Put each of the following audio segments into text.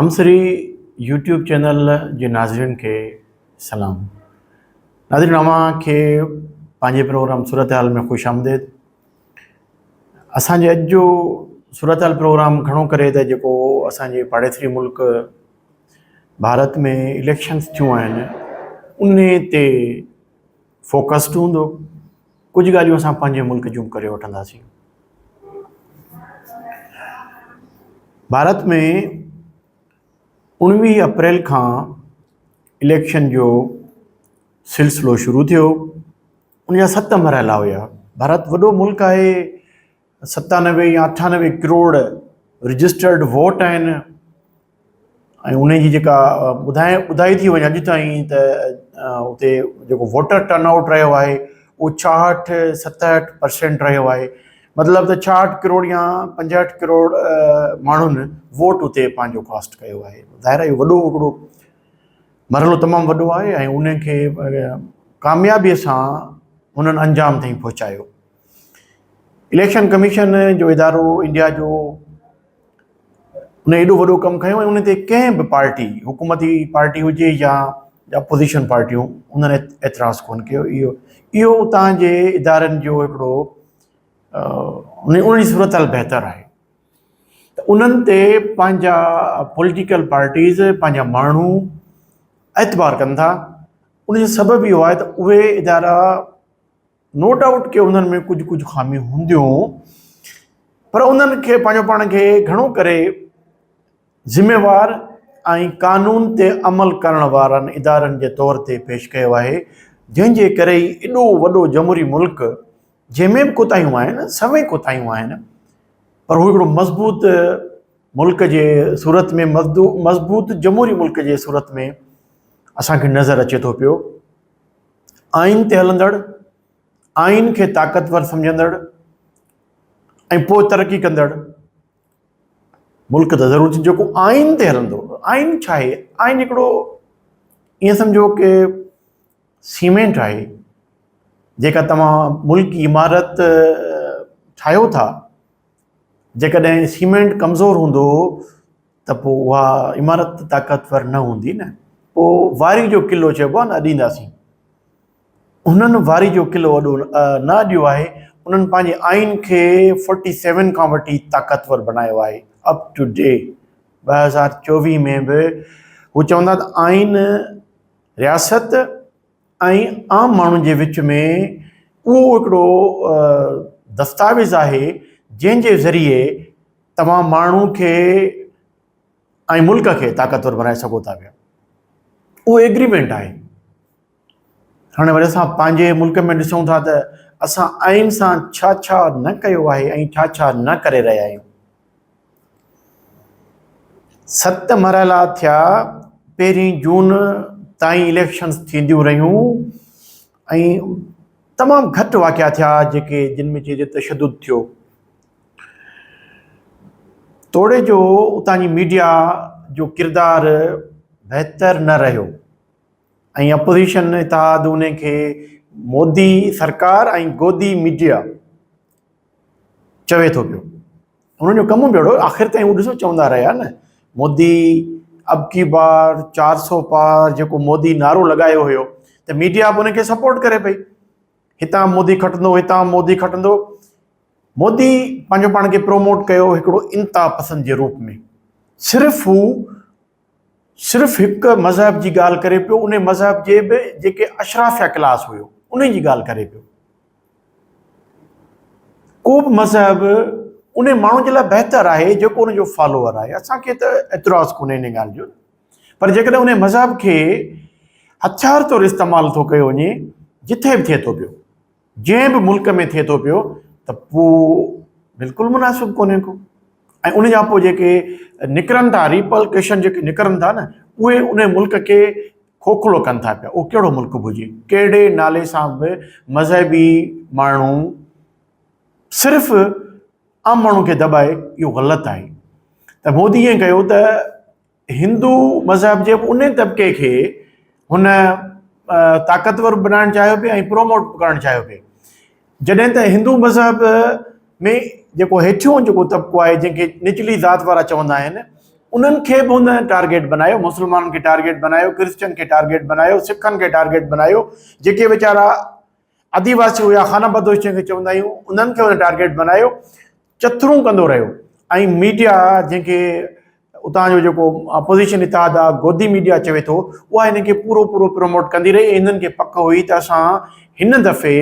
हमसरी YouTube channel जे नाज़रीन के सलाम। नाज़रीन अवां खे पंहिंजे प्रोग्राम सूरत हाल में ख़ुश आमदेद। असांजे अॼु जो सूरत हाल प्रोग्राम घणो करे त जेको असांजे पाड़ेसरी मुल्क भारत में इलेक्शन्स थियूं आहिनि उन ते फोकस्ड हूंदो। कुझु ॻाल्हियूं असां पंहिंजे मुल्क जूं करे वठंदासीं। भारत में 19 अप्रैल खां इलेक्शन जो सिलसिलो शुरू थियो। उन जा 7 मरहला हुया। भारत वॾो मुल्क आहे। 97 या 98 करोड़ रजिस्टर्ड वोट आहिनि ऐं उन जी जेका ॿुधाई थी वञे अॼु ताईं त उते जेको वोटर टर्नआउट रहियो आहे उहो 66-67% रहियो आहे। मतिलबु त 66 करोड़ या 65 करोड़ माण्हुनि वोट उते पंहिंजो कास्ट कयो आहे। ज़ाहिर आहे वॾो हिकिड़ो मरहलो तमामु वॾो आहे ऐं उनखे कामयाबीअ सां हुननि अंजाम ताईं पहुचायो। इलेक्शन कमीशन जो इदारो इंडिया जो उन एॾो वॾो कमु कयो ऐं उन ते कंहिं बि पार्टी हुकूमती पार्टी हुजे या अपोज़िशन पार्टियूं उन्हनि एतिराज़ कोन कयो। इहो उतां जे इदारनि जो हिकिड़ो उन जी सूरत हाल बहितरु आहे त उन्हनि ते पंहिंजा पॉलिटिकल पार्टीज़ पंहिंजा माण्हू एतबार कनि था। उनजो सबबु इहो आहे त उहे इदारा नो डाउट के उन्हनि में कुझु ख़ामियूं हूंदियूं पर उन्हनि खे पंहिंजो पाण खे घणो करे ज़िम्मेवार ऐं कानून ते अमल करण वारनि इदारनि जे तौर ते पेश कयो आहे, जंहिंजे करे ई एॾो वॾो जमहूरी मुल्क जंहिंमें बि कोताहियूं आहिनि सभई कोताहियूं आहिनि पर हू हिकिड़ो मज़बूत मुल्क जे सूरत में मज़बूत जमहूरी मुल्क जे सूरत में असांखे नज़र अचे थो पियो। आइन ते हलंदड़, आइन खे ताक़तवर सम्झंदड़ ऐं पोइ तरक़ी कंदड़ मुल्क त ज़रूरु जेको आइन ते हलंदो। आइन छा आहे? आइन हिकिड़ो ईअं सम्झो कि सीमेंट आहे जेका तव्हां मुल्की इमारत ठाहियो था। जेकॾहिं सीमेंट कमज़ोर हूंदो त पोइ उहा इमारत ताक़तवर न हूंदी न। पोइ वारी जो किलो चइबो आहे न ॾींदासीं। उन्हनि वारी जो किलो वॾो न ॾियो आहे। उन्हनि पंहिंजे आइन खे 47 खां वठी ताक़तवर बनायो आहे। अप टू डेट 2024 में बि हू चवंदा त आइन रियासत ऐं आम माण्हुनि जे विच में उहो हिकिड़ो दस्तावेज़ आहे जंहिंजे ज़रिए तव्हां माण्हू खे ऐं मुल्क खे ताक़तवर बनाए सघो था पिया। उहो एग्रीमेंट आहे। हाणे वरी असां पंहिंजे मुल्क में ॾिसूं था त असां आइन सां छा छा न कयो आहे ऐं छा छा न करे रहिया आहियूं। 7 मरहला थिया। 1 जून ताईं इलेक्शन्स थींदियूं रहियूं ऐं तमामु घटि वाक़िया थिया जेके जिन में चइजे तशदुद थियो। तोड़े जो उतां जी मीडिया जो किरदारु बहितरु न रहियो ऐं अपोज़िशन इत्तेहाद उन खे मोदी सरकार ऐं गोदी मीडिया चवे थो पियो। उन्हनि जो कमु बि अहिड़ो आख़िर ताईं उहो ॾिसो चवंदा रहिया न मोदी अब की बार 400 पार जेको मोदी नारो लॻायो हुयो त मीडिया बि उनखे सपोर्ट करे पई। हितां मोदी खटंदो हितां मोदी खटंदो। मोदी पंहिंजो पाण खे प्रोमोट कयो हिकिड़ो इंता पसंद जे रूप में। सिर्फ़ु हिकु मज़हब जी ॻाल्हि करे पियो। उन मज़हब जे बि जेके अशराफिया क्लास हुयो उन जी ॻाल्हि करे पियो। को बि मज़हब उन माण्हू जे लाइ बहितरु आहे जेको उनजो फॉलोअर आहे। असांखे त एतिराज़ु कोन्हे इन ॻाल्हि जो पर जेकॾहिं उन मज़हब खे हथियार तौरु इस्तेमालु थो कयो वञे जिथे बि थिए थो पियो जंहिं बि मुल्क में थिए थो पियो त पोइ बिल्कुलु मुनासिबु कोन्हे को। ऐं उन जा पोइ जेके निकिरनि था रिपल्केशन जेके निकिरनि था न उहे उन मुल्क खे खोखलो कनि था पिया। उहो कहिड़ो मुल्क बि हुजे कहिड़े नाले सां बि मज़हबी माण्हू सिर्फ़ु आम माण्हू खे दॿाए इहो ग़लति आहे। त मोदी ईअं कयो त हिंदू मज़हब जे उन तबिके खे हुन ताक़तवर बनाइणु चाहियो पिए ऐं प्रोमोट करणु चाहियो पिए। जॾहिं त हिंदू मज़हब में जेको हेठियों जेको तबिको आहे जंहिंखे निचली ज़ात वारा चवंदा आहिनि उन्हनि खे बि हुन टारगेट बनायो, मुस्लमाननि खे टारगेट बनायो, क्रिश्चन खे टारगेट बनायो, सिखनि खे टारगेट बनायो, जेके वीचारा आदिवासी हुआ, खाना बदोश जंहिंखे चवंदा आहियूं, उन्हनि खे हुन टारगेट बनायो, चथरूं कंदो रहियो। ऐं मीडिया जंहिंखे उतां जो जेको अपोज़िशन इतिहाद आहे, गोदी मीडिया चवे थो, उहा हिन खे पूरो पूरो प्रमोट कंदी रही। हिननि खे पक हुई त असां हिन दफ़े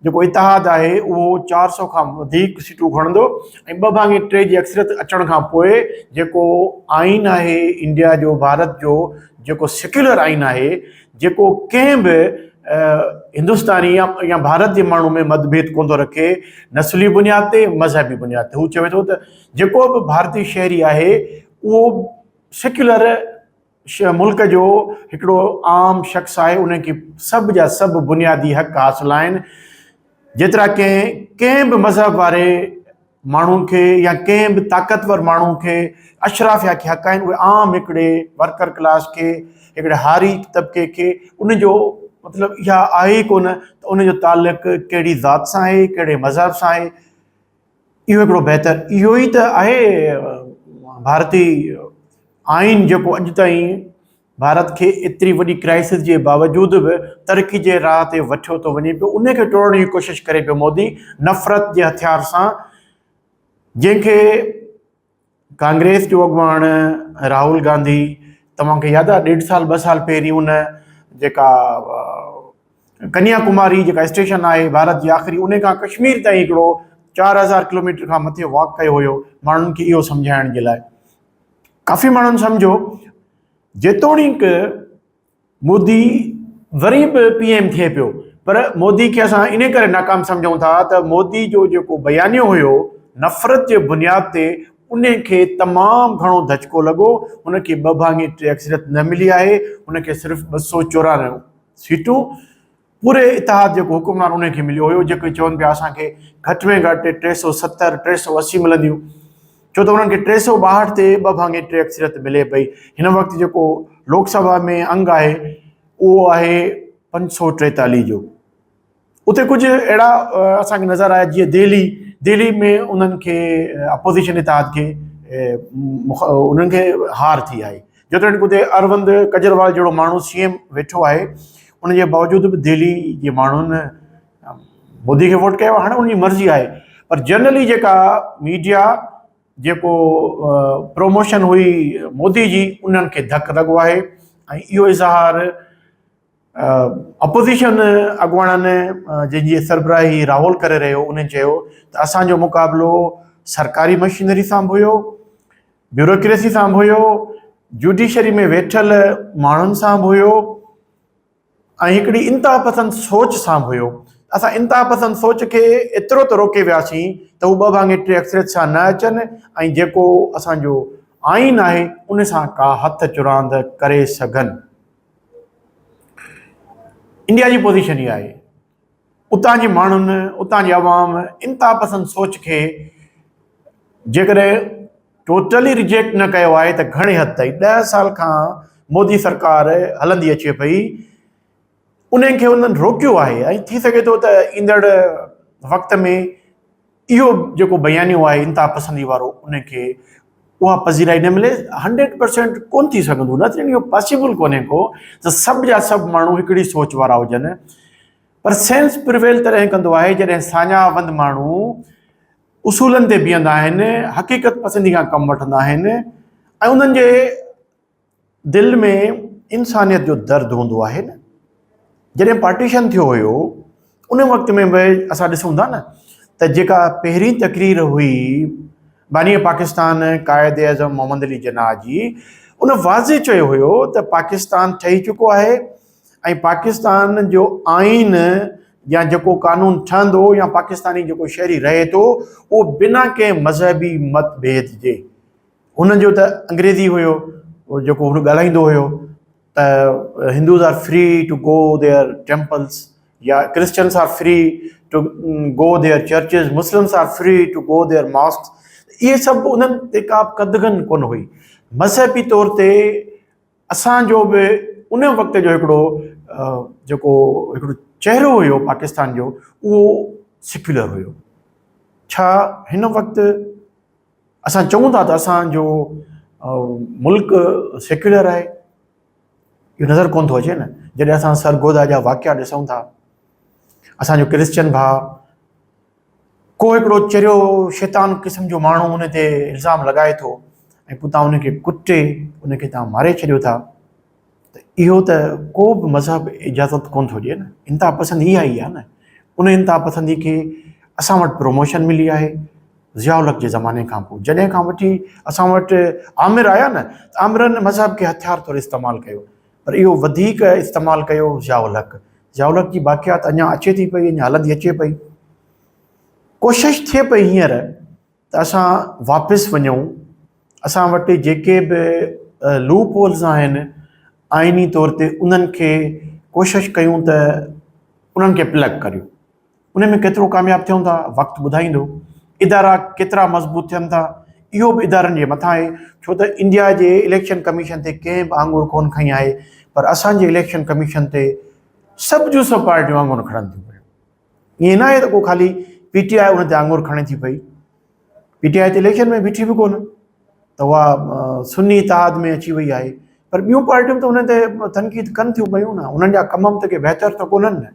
जेको इतिहाद आहे उहो 400 खां वधीक सीटूं खणंदो, ऐं 2-3 जी अक्सरियत अचण खां पोइ जेको आइन आहे इंडिया जो, भारत जो, जेको सेक्युलर आइन आहे, जेको कंहिं बि हिंदुस्तानी या भारत जे माण्हू में मतभेद कोन थो रखे, नस्ली बुनियाद ते, मज़हबी बुनियाद ते। हू चवे थो त जेको बि भारतीय शहरी आहे उहो सेक्युलर मुल्क जो हिकिड़ो आम शख़्स आहे, उनखे सभु जा सभु बुनियादी हक़ हासिल आहिनि, जेतिरा कंहिं बि मज़हब वारे माण्हू खे या कंहिं बि ताक़तवर माण्हू खे, अशराफिया खे हक़ आहिनि। उहे आम हिकिड़े वर्कर क्लास खे, हिकिड़े हारी तबिके खे उनजो मतिलबु इहा आहे ई कोन त उनजो तालुक़ कहिड़ी ज़ात सां आहे, कहिड़े मज़हब सां आहे। इहो हिकिड़ो बहितर, इहो ई त आहे भारतीय आइन जेको अॼु ताईं भारत खे एतिरी वॾी क्राइसिस जे बावजूदि बि तरक़ी जे राह ते वठियो थो वञे पियो। उनखे टोड़ण जी कोशिशि करे पियो मोदी, नफ़रत जे हथियार सां, जंहिंखे कांग्रेस जो अॻुवाण राहुल गांधी, तव्हांखे यादि आहे 1.5 साल 2 साल पहिरीं उन जेका कन्याकुमारी जेका स्टेशन आहे भारत जी आख़िरी, उन खां कश्मीर ताईं हिकिड़ो 4000 किलोमीटर खां मथे वॉक कयो हुयो, माण्हुनि खे इहो सम्झाइण जे लाइ। काफ़ी माण्हुनि सम्झो, जेतोणीकि मोदी वरी बि PM थिए पियो, पर मोदी खे असां इन करे नाकाम सम्झूं था त मोदी जो जेको बयानियो हुयो नफ़रत जे बुनियाद ते, उनखे तमामु घणो धचको लॻो। उनखे 2-3 अक्सरियत न मिली आहे, उनखे सिर्फ़ु 294 सीटूं पूरे इतिहाद जेको हुकुमरान उनखे मिलियो हुयो, जेके चवनि पिया असांखे घटि में घटि 370 380 मिलंदियूं, छो त उन्हनि खे 362 ते 2-3 अक्सरियत मिले पई। हिन वक़्तु जेको लोकसभा में अंग आहे उहो आहे 543 जो। उते कुझु अहिड़ा असांखे नज़र आया, जीअं दिल्ली में उन्हनि खे अपोज़िशन इतिहाद खे उन्हनि खे हार थी आहे। जेतोणीकि उते अरविंद केजरीवाल जहिड़ो माण्हू CM वेठो आहे, उनजे बावजूदि बि दिल्ली जे माण्हुनि मोदी खे वोट कयो। हाणे उनजी मर्ज़ी आहे, पर जनरली जेका मीडिया जेको प्रमोशन हुई मोदी जी, उन्हनि खे धकु लॻो आहे। ऐं इहो इज़हार अपोज़िशन अॻुवाणनि जंहिंजी सरबराही राहुल करे रहियो, उन्हनि चयो त असांजो मुक़ाबिलो सरकारी मशीनरी सां बि हुयो, ब्यूरोक्रेसी सां बि हुयो, जुडिशरी में वेठल माण्हुनि सां बि हुयो, ऐं हिकिड़ी इंतिहा पसंद सोच सां बि हुयो। असां इंतिहा पसंद सोच खे एतिरो त रोके वियासीं त हू 2-3 अक्सरियत सां न अचनि, ऐं जेको असांजो आइन आहे उन सां का हथ चुरांद करे सघनि। इंडिया जी पोज़ीशन इहा आहे। उतां जे माण्हुनि, उतां जी अवाम इंतिहा पसंद सोच खे जेकॾहिं टोटली रिजेक्ट न कयो आहे त घणे हद ताईं 10 साल खां मोदी सरकार हलंदी अचे पई, उन्हनि खे उन्हनि रोकियो आहे। ऐं थी सघे थो त ईंदड़ वक़्त में इहो जेको बयानियो आहे इंतिहा पसंदी वारो, उनखे उहा पज़ीराई न मिले। 100% कोन थी सघंदो, न त इहो पॉसिबल कोन्हे को त सभु जा सभु माण्हू हिकिड़ी सोच वारा हुजनि, पर सेंस प्रिवेल तॾहिं कंदो आहे जॾहिं साञावंद माण्हू उसूलनि ते बीहंदा आहिनि, हक़ीक़त पसंदी खां कमु वठंदा आहिनि, ऐं उन्हनि जे दिलि में इंसानियत जो दर्द हूंदो आहे न। जॾहिं पार्टीशन थियो हुयो उन वक़्त में बि असां ॾिसूं था न त जेका पहिरीं तकरीर हुई बानी पाकिस्तान क़ाइद आज़म मोहम्मद अली जिन्ना जी, उन वाज़े चयो हुयो त पाकिस्तान ठही चुको आहे, ऐं पाकिस्तान जो आइन या जेको कानून ठहंदो या पाकिस्तानी जेको शहरी रहे थो, उहो बिना कंहिं मज़हबी मतभेद जे। हुनजो त अंग्रेज़ी हुयो जेको हुन ॻाल्हाईंदो हुयो त Hindus are free to go their temples, या Christians are free to go their churches, Muslims are free to go their mosques. इहे सभु उन्हनि ते का कदगन कोन हुई। मज़हबी तौर ते असांजो बि उन वक़्त जो हिकिड़ो जेको हिकिड़ो चहिरो हुयो पाकिस्तान जो, उहो सेक्युलर हुयो। छा हिन वक़्तु असां चऊं था त असांजो मुल्क सेक्युलर आहे, इहो नज़र कोन थो अचे न। जॾहिं असां सरगोदा जा वाक़िया ॾिसूं था, असांजो क्रिश्चियन भाउ को हिकिड़ो चरियो शैतान क़िस्म जो माण्हू हुन ते इल्ज़ाम लॻाए थो ऐं पोइ तव्हां उनखे कुटे उनखे तव्हां मारे छॾियो था, त इहो त को बि मज़हब इजाज़त कोन थो ॾिए न। इंतिहा पसंदी इहा ई आहे न। उन इंतिहा पसंदी खे असां वटि प्रमोशन मिली आहे ज़ियाउल हक़ जे ज़माने खां पोइ। जॾहिं खां वठी असां वटि आमिर आया न, त आमिरनि मज़हब खे हथियार तौरु इस्तेमालु कयो, पर इहो वधीक इस्तेमालु कयो ज़ियाउल हक़। ज़ियाउल हक़ जी बाक़ियात अञा अचे थी पई, अञा हलंदी अचे पई। कोशिशि थिए पई हींअर त असां वापसि वञूं, असां वटि जेके बि लूप होल्स आहिनि आइनी तौर ते उन्हनि खे कोशिशि कयूं त उन्हनि खे प्लग करियूं। उन में केतिरो कामयाबु थियूं था वक़्तु ॿुधाईंदो। इदारा केतिरा मज़बूत थियनि था इहो बि इदारनि जे मथां आहे, छो त इंडिया जे इलेक्शन कमीशन ते कंहिं बि आङुर कोन खई आहे, पर असांजे इलेक्शन कमीशन ते सभु जूं सभु पार्टियूं आङुर खणनि थियूं पियूं। ईअं न आहे त को ख़ाली PTI उन ते आङुर खणे थी पई। PTI ते इलेक्शन में बीठी बि कोन, त उहा सुन्नी इतिहाद में अची वई आहे, पर ॿियूं पार्टियूं त उन ते तनक़ीद कनि थियूं पयूं न। उन्हनि जा कम त के बहितर त कोन्हनि न।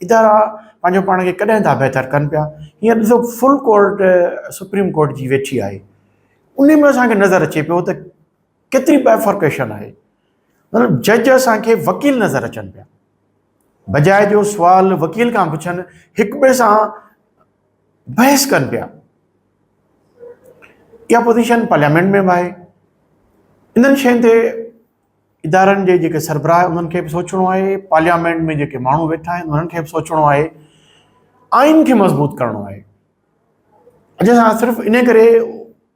इदारा पंहिंजो पाण खे कॾहिं था बहितर कनि पिया। हींअर ॾिसो फुल कोर्ट सुप्रीम कोर्ट जी वेठी आहे, उन में असांखे नज़र अचे पियो त केतिरी बाइफर्केशन आहे। मतिलबु जज असांखे वकील नज़र अचनि पिया, बजाए जो सुवाल वकील खां पुछनि हिक ॿिए सां बहस कनि पिया। इहा पोज़ीशन पार्लियामेंट में बि आहे। इन्हनि शयुनि ते इदारनि जे जेके सरबराह उन्हनि खे बि सोचणो आहे, पार्लियामेंट में जेके माण्हू वेठा आहिनि उन्हनि खे बि सोचणो आहे, आइन खे मज़बूत करणो आहे। अॼु असां सिर्फ़ु इन करे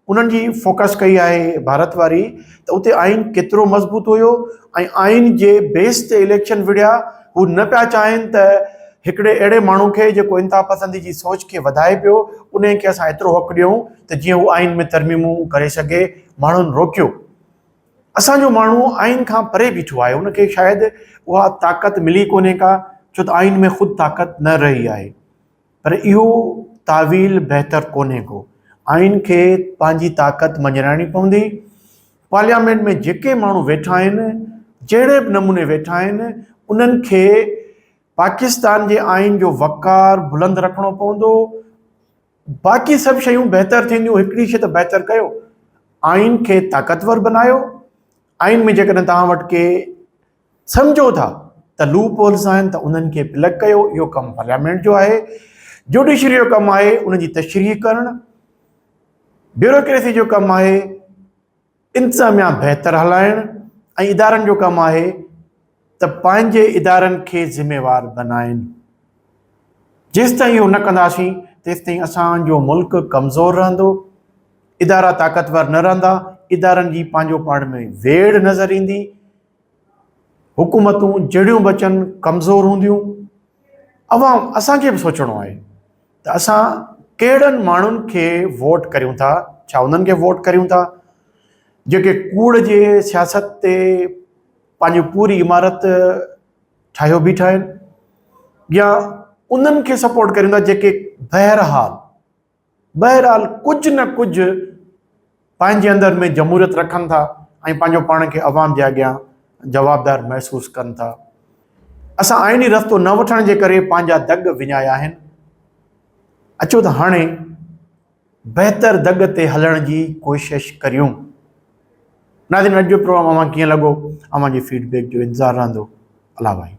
उन्हनि जी फोकस कई आहे भारत वारी त उते आइन केतिरो मज़बूत हुयो ऐं आइन जे बेस ते इलेक्शन विढ़िया। हू न पिया चाहिनि त हिकिड़े अहिड़े माण्हू खे जेको इंतिहा पसंदी जी सोच खे वधाए पियो उन खे असां एतिरो हक़ ॾियूं त जीअं हू आइन में तरमीमूं करे सघे। माण्हुनि रोकियो। असांजो माण्हू आइन खां परे बीठो आहे, उनखे शायदि उहा ताक़त मिली कोन्हे का, छो त आइन में ख़ुदि ताक़त न रही आहे। पर इहो तावील बहितर कोन्हे को। आइन खे पंहिंजी ताक़त मञाइणी पवंदी। पार्लियामेंट में जेके माण्हू वेठा आहिनि, जहिड़े बि नमूने वेठा आहिनि, उन्हनि खे पाकिस्तान जे आइन जो वक़ार बुलंद रखणो पवंदो। बाक़ी सभु शयूं बहितर थींदियूं, हिकिड़ी शइ त बहितर कयो, आइन खे ताक़तवर बनायो। आइन में जेकॾहिं तव्हां वटि के सम्झो था त लूप होल्स आहिनि त उन्हनि खे प्लग कयो। इहो कमु पार्लियामेंट जो आहे। जुडिशरी जो कमु आहे उनजी तशरीह करणु। ब्यूरोक्रेसी जो कमु आहे इंतिज़ामिया बहितर हलाइणु। ऐं इदारनि जो कमु आहे त पंहिंजे इदारनि खे ज़िम्मेवार बनाइनि। जेसि ताईं इहो न कंदासीं तेसि ताईं असांजो मुल्क कमज़ोर रहंदो, इदारा ताक़तवर न रहंदा, इदारनि जी पंहिंजो पाण में वेड़ नज़र ईंदी, हुकूमतूं जहिड़ियूं बचनि कमज़ोर हूंदियूं। अवाम असांखे बि सोचणो आहे त असां कहिड़नि माण्हुनि खे वोट करियूं था। छा उन्हनि खे वोट करियूं था जेके कूड़ जे सियासत ते पंहिंजी पूरी इमारत ठाहियो बीठा आहिनि, या उन्हनि खे सपोर्ट करियूं था जेके बहरहाल कुझु न कुझु पंहिंजे अंदरि में जमूरियत रखनि था ऐं पंहिंजो पाण खे अवाम जे अॻियां जवाबदार महसूसु कनि था। असां आइनी रस्तो न वठण जे करे पंहिंजा दग विञाया आहिनि। अचो त हाणे बहितर दग ते हलण जी कोशिशि करियूं। नाज़रीन, अॼु जो प्रोग्राम अव्हां कीअं लॻो? अव्हां जी फीडबैक जो इंतज़ारु रहंदो। अला भाई।